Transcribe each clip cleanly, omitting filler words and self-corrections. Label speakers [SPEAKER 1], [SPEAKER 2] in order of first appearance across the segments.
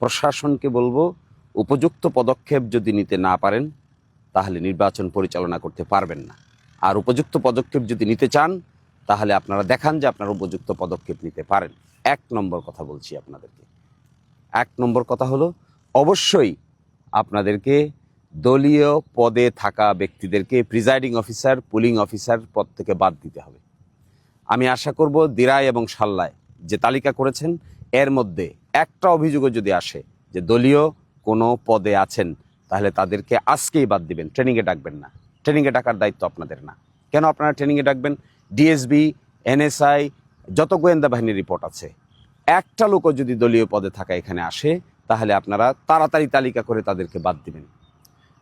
[SPEAKER 1] প্রশাসনকে বলবো, উপযুক্ত পদক্ষেপ যদি নিতে না পারেন তাহলে নির্বাচন পরিচালনা করতে পারবেন না। আর উপযুক্ত পদক্ষেপ যদি নিতে চান তাহলে আপনারা দেখান যে আপনারা উপযুক্ত পদক্ষেপ নিতে পারেন। 1 নম্বর কথা বলছি আপনাদেরকে। 1 নম্বর কথা হলো, অবশ্যই আপনাদেরকে দলীয় পদে থাকা ব্যক্তিদেরকে প্রিজাইডিং অফিসার, পুলিং অফিসার পদ থেকে বাদ দিতে হবে। আমি আশা করব দিরাই এবং সাল্লায় যে তালিকা করেছেন এর মধ্যে একটা অভিযোগও যদি আসে যে দলীয় কোনো পদে আছেন তাহলে তাদেরকে আজকেই বাদ দিবেন, ট্রেনিংয়ে ডাকবেন না। ট্রেনিংয়ে ডাকার দায়িত্ব আপনাদের না। কেন আপনারা ট্রেনিংয়ে ডাকবেন? ডিএসবি, এনএসআই, যত গোয়েন্দা বাহিনীর রিপোর্ট আছে, একটা লোকও যদি দলীয় পদে থাকা এখানে আসে তাহলে আপনারা তাড়াতাড়ি তালিকা করে তাদেরকে বাদ দিবেন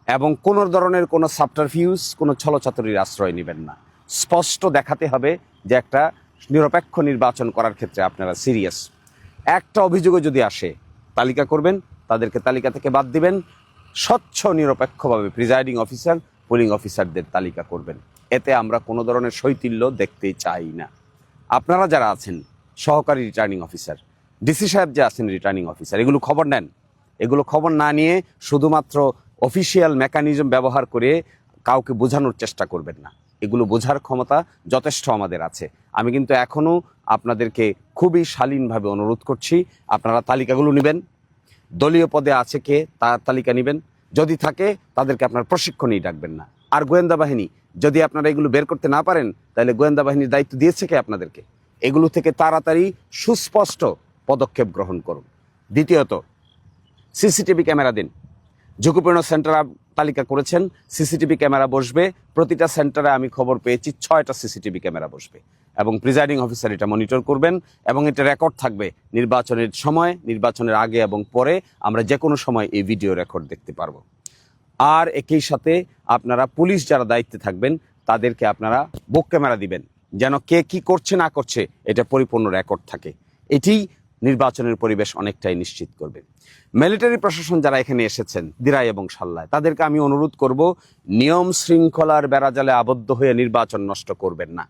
[SPEAKER 1] এবং কোনো ধরনের কোনো সাবটারফিউজ, কোনো ছলচাতুরির আশ্রয় নেবেন না। স্পষ্ট দেখাতে হবে যে একটা নিরপেক্ষ নির্বাচন করার ক্ষেত্রে আপনারা সিরিয়াস। একটা অভিযোগও যদি আসে তালিকা করবেন, তাদেরকে তালিকা থেকে বাদ দিবেন। স্বচ্ছ নিরপেক্ষভাবে প্রিজাইডিং অফিসার, পুলিং অফিসারদের তালিকা করবেন। এতে আমরা কোনো ধরনের শৈথিল্য দেখতে চাই না। আপনারা যারা আছেন সহকারী রিটার্নিং অফিসার, ডিসি সাহেব যে আছেন রিটার্নিং অফিসার, এগুলো খবর নেন। এগুলো খবর না নিয়ে শুধুমাত্র অফিসিয়াল মেকানিজম ব্যবহার করে কাউকে বোঝানোর চেষ্টা করবেন না। এগুলো বোঝার ক্ষমতা যথেষ্ট আমাদের আছে। আমি কিন্তু এখনও আপনাদেরকে খুবই শালীনভাবে অনুরোধ করছি, আপনারা তালিকাগুলো নেবেন। দলীয় পদে আছে কে তার তালিকা নেবেন। যদি থাকে তাদেরকে আপনার প্রশিক্ষণেই ডাকবেন না। আর গোয়েন্দা বাহিনী, যদি আপনারা এগুলো বের করতে না পারেন তাহলে গোয়েন্দা বাহিনীর দায়িত্ব দিয়েছে কে আপনাদেরকে? এগুলো থেকে তাড়াতাড়ি সুস্পষ্ট পদক্ষেপ গ্রহণ করুন। দ্বিতীয়ত, সিসিটিভি ক্যামেরা দিন। ঝুঁকিপূর্ণ সেন্টার তালিকা করেছেন, সিসিটিভি ক্যামেরা বসবে। প্রতিটা সেন্টারে আমি খবর পেয়েছি 6টা সিসিটিভি ক্যামেরা বসবে এবং প্রিজাইডিং অফিসার এটা মনিটর করবেন এবং এটা রেকর্ড থাকবে। নির্বাচনের সময়, নির্বাচনের আগে এবং পরে আমরা যে কোনো সময় এই ভিডিও রেকর্ড দেখতে পারবো। আর একই সাথে আপনারা পুলিশ যারা দায়িত্বে থাকবেন তাদেরকে আপনারা বুক ক্যামেরা দিবেন, যেন কে কি করছে না করছে এটা পরিপূর্ণ রেকর্ড থাকে। এটি নির্বাচনের পরিবেশ অনেকটাই নিশ্চিত করবে। মিলিটারি প্রশাসন যারা এখানে এসেছেন দিরাই এবং সাল্লায়, তাদেরকে আমি অনুরোধ করব, নিয়ম শৃঙ্খলার বেড়াজালে আবদ্ধ হয়ে নির্বাচন নষ্ট করবেন না।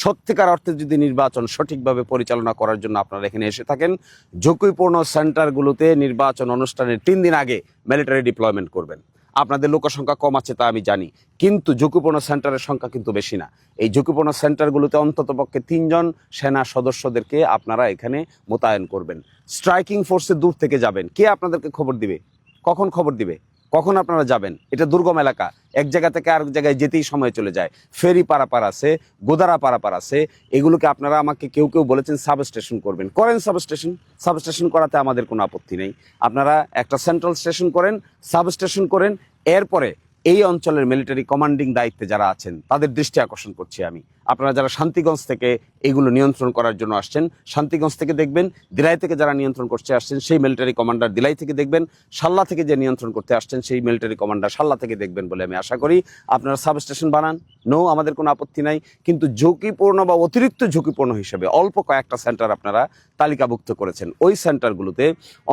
[SPEAKER 1] সত্যিকার অর্থে যদি নির্বাচন সঠিকভাবে পরিচালনা করার জন্য আপনারা এখানে এসে থাকেন, ঝুঁকিপূর্ণ সেন্টারগুলোতে নির্বাচন অনুষ্ঠানের 3 দিন আগে মিলিটারি ডিপ্লয়মেন্ট করবেন। আপনাদের লোকসংখ্যা কম আছে তা আমি জানি, কিন্তু ঝুঁকিপূর্ণ সেন্টারের সংখ্যা কিন্তু বেশি না। এই ঝুঁকিপূর্ণ সেন্টারগুলোতে অন্ততপক্ষে 3 জন সেনা সদস্যদেরকে আপনারা এখানে মোতায়েন করবেন। স্ট্রাইকিং ফোর্সে দূর থেকে যাবেন। কে আপনাদেরকে খবর দিবে? কখন খবর দিবে? কখন আপনারা যাবেন? এটা দুর্গম এলাকা, এক জায়গা থেকে আরেক জায়গায় যেতেই সময় চলে যায়। ফেরি পারাপার আছে, গোদারা পারাপার আছে। এগুলোকে আপনারা আমাকে কেউ কেউ বলেছেন সাবস্টেশন করবেন, করেন সাবস্টেশন করাতে আমাদের কোনো আপত্তি নেই। আপনারা একটা সেন্ট্রাল স্টেশন করেন, সাবস্টেশন করেন। এরপরে এই অঞ্চলের মিলিটারি কমান্ডিং দায়িত্বে যারা আছেন তাদের দৃষ্টি আকর্ষণ করছি আমি। আপনারা যারা শান্তিগঞ্জ থেকে এগুলো নিয়ন্ত্রণ করার জন্য আসছেন, শান্তিগঞ্জ থেকে দেখবেন। দিলাই থেকে যারা নিয়ন্ত্রণ করতে আসছেন সেই মিলিটারি কমান্ডার দিলাই থেকে দেখবেন। সাল্লা থেকে যে নিয়ন্ত্রণ করতে আসছেন সেই মিলিটারি কমান্ডার সাল্লা থেকে দেখবেন বলে আমি আশা করি। আপনারা সাবস্টেশন বানান, আমাদের কোনো আপত্তি নাই। কিন্তু ঝুঁকিপূর্ণ বা অতিরিক্ত ঝুঁকিপূর্ণ হিসেবে অল্প কয়েকটা সেন্টার আপনারা তালিকাভুক্ত করেছেন। ওই সেন্টারগুলোতে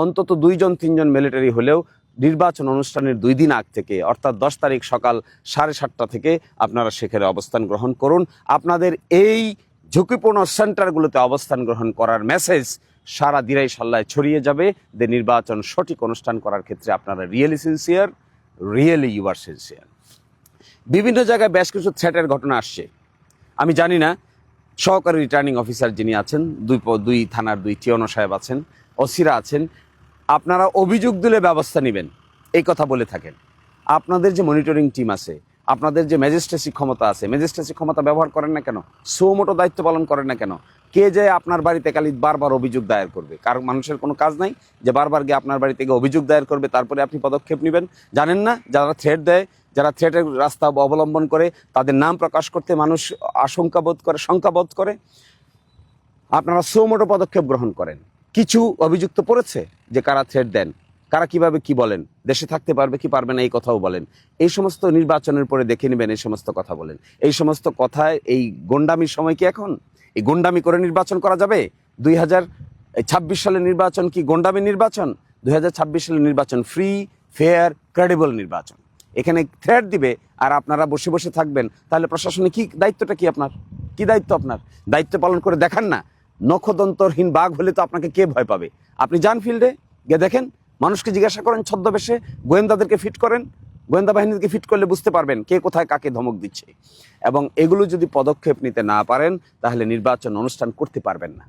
[SPEAKER 1] অন্তত 2 জন 3 জন মিলিটারি হলেও নির্বাচন অনুষ্ঠানের 2 দিন আগ থেকে, অর্থাৎ 10 তারিখ সকাল 7:30টা থেকে আপনারা সেখানে অবস্থান গ্রহণ করুন। আপনাদের এই ঝুঁকিপূর্ণ সেন্টারগুলোতে অবস্থান গ্রহণ করার মেসেজ সারা দিরাই সাল্লায় ছড়িয়ে যাবে যে নির্বাচন সঠিক অনুষ্ঠান করার ক্ষেত্রে আপনারা really sincere, really you are sincere. বিভিন্ন জায়গায় বেশ কিছু থ্রেটের ঘটনা আসছে। আমি জানি না সহকারী রিটার্নিং অফিসার যিনি আছেন, 2 থানার 2 টিওনো সাহেব আছেন, ওসিরা আছেন, আপনারা অভিযোগ দিলে ব্যবস্থা নেবেন এই কথা বলে থাকেন। আপনাদের যে মনিটরিং টিম আছে, আপনাদের যে ম্যাজিস্ট্রেসি ক্ষমতা আছে, ম্যাজিস্ট্রেসি ক্ষমতা ব্যবহার করেন না কেন? সুমোটো দায়িত্ব পালন করেন না কেন? কে যে আপনার বাড়িতে খালি বারবার অভিযোগ দায়ের করবে? কারণ মানুষের কোনো কাজ নাই যে বারবার গিয়ে আপনার বাড়ি থেকে অভিযোগ দায়ের করবে তারপরে আপনি পদক্ষেপ নেবেন? জানেন না যারা থ্রেট দেয়, যারা থ্রেটের রাস্তা অবলম্বন করে, তাদের নাম প্রকাশ করতে মানুষ শঙ্কাবোধ করে? আপনারা সুমোটো পদক্ষেপ গ্রহণ করেন। কিছু অভিযুক্ত পড়েছে যে কারা থ্রেট দেন, কারা কিভাবে কি বলেন, দেশে থাকতে পারবে কি পারবে না এই কথাও বলেন। এই সমস্ত নির্বাচনের পরে দেখে নেবেন, এই সমস্ত কথা বলেন। এই সমস্ত কথায় এই গন্ডামির সময় কি এখন? এই গন্ডামি করে নির্বাচন করা যাবে? 2026 সালের নির্বাচন কি গন্ডামি নির্বাচন? 2026 সালের নির্বাচন ফ্রি, ফেয়ার, ক্রেডিবল নির্বাচন। এখানে থ্রেট দিবে আর আপনারা বসে বসে থাকবেন, তাহলে প্রশাসনে কি দায়িত্বটা কি আপনার? কি দায়িত্ব আপনার? দায়িত্ব পালন করে দেখান না। নখদন্তরহীন বাঘ হলে তো আপনাকে কে ভয় পাবে? আপনি যান ফিল্ডে গিয়ে দেখেন মানুষকে জিজ্ঞাসা করেন ছদ্মবেশে, গোয়েন্দাদেরকে ফিট করেন, গোয়েন্দা বাহিনীকে ফিট করলে বুঝতে পারবেন কে কোথায় কাকে ধমক দিচ্ছে। এবং এগুলো যদি পদক্ষেপ নিতে না পারেন তাহলে নির্বাচন অনুষ্ঠান করতে পারবেন না।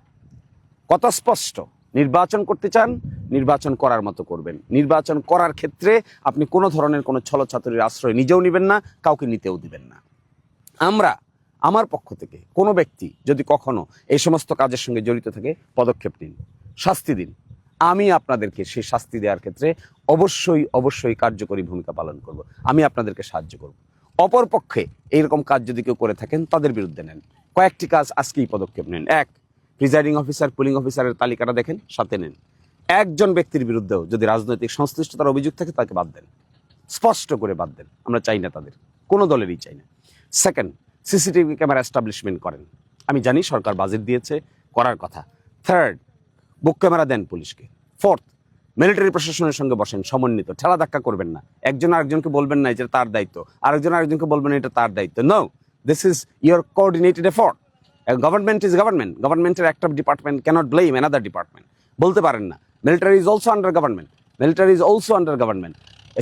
[SPEAKER 1] কথা স্পষ্ট, নির্বাচন করতে চান, নির্বাচন করার মতো করবেন। নির্বাচন করার ক্ষেত্রে আপনি কোনো ধরনের কোনো ছলছাতুরির আশ্রয় নিজেও নেবেন না, কাউকে নিতেও দিবেন না। আমার পক্ষ থেকে কোনো ব্যক্তি যদি কখনো এই সমস্ত কাজের সঙ্গে জড়িত থাকে, পদক্ষেপ নিন, শাস্তি দিন। আমি আপনাদেরকে সেই শাস্তি দেওয়ার ক্ষেত্রে অবশ্যই কার্যকরী ভূমিকা পালন করব। আমি আপনাদেরকে সাহায্য করব। অপরপক্ষে এইরকম কাজ যদি কেউ করে থাকেন তাদের বিরুদ্ধে নেন। কয়েকটি কাজ আজকেই পদক্ষেপ নেন। এক, প্রিজাইডিং অফিসার, পুলিং অফিসারের তালিকাটা দেখেন, সাথে নেন। একজন ব্যক্তির বিরুদ্ধেও যদি রাজনৈতিক সংশ্লিষ্টতার অভিযোগ থাকে তাকে বাদ দেন, স্পষ্ট করে বাদ দেন। আমরা চাই না, তাদের কোনো দলেরই চাই না। সেকেন্ড, সিসিটিভি ক্যামেরা এস্টাবলিশমেন্ট করেন। আমি জানি সরকার বাজেট দিয়েছে, করার কথা। থার্ড, বুক ক্যামেরা দেন পুলিশকে। ফোর্থ, মিলিটারি প্রশাসনের সঙ্গে বসেন, সমন্বিত, ঠেলা ধাক্কা করবেন না। একজন আরেকজনকে বলবেন না এটা তার দায়িত্ব, আরেকজন আরেকজনকে বলবেন এটা তার দায়িত্ব। No, this is your coordinated effort. Government is government. গভর্নমেন্টের একটা department cannot blame another department. বলতে পারেন না military is also under government, military is also under government,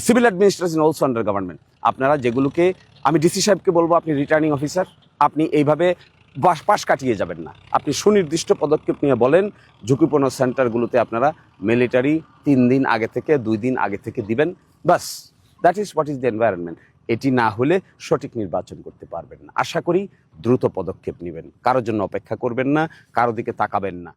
[SPEAKER 1] civil administration also under government. আপনারা যেগুলোকে, আমি ডিসি সাহেবকে বলবো আপনি রিটার্নিং অফিসার, আপনি এইভাবে পাশ কাটিয়ে যাবেন না। আপনি সুনির্দিষ্ট পদক্ষেপ নিয়ে বলেন ঝুঁকিপূর্ণ সেন্টারগুলোতে আপনারা মিলিটারি 3 দিন আগে থেকে 2 দিন আগে থেকে দিবেন, বাস। That is what is the environment. এটি না হলে সঠিক নির্বাচন করতে পারবেন না। আশা করি দ্রুত পদক্ষেপ নেবেন, কারোর জন্য অপেক্ষা করবেন না, কারো দিকে তাকাবেন না।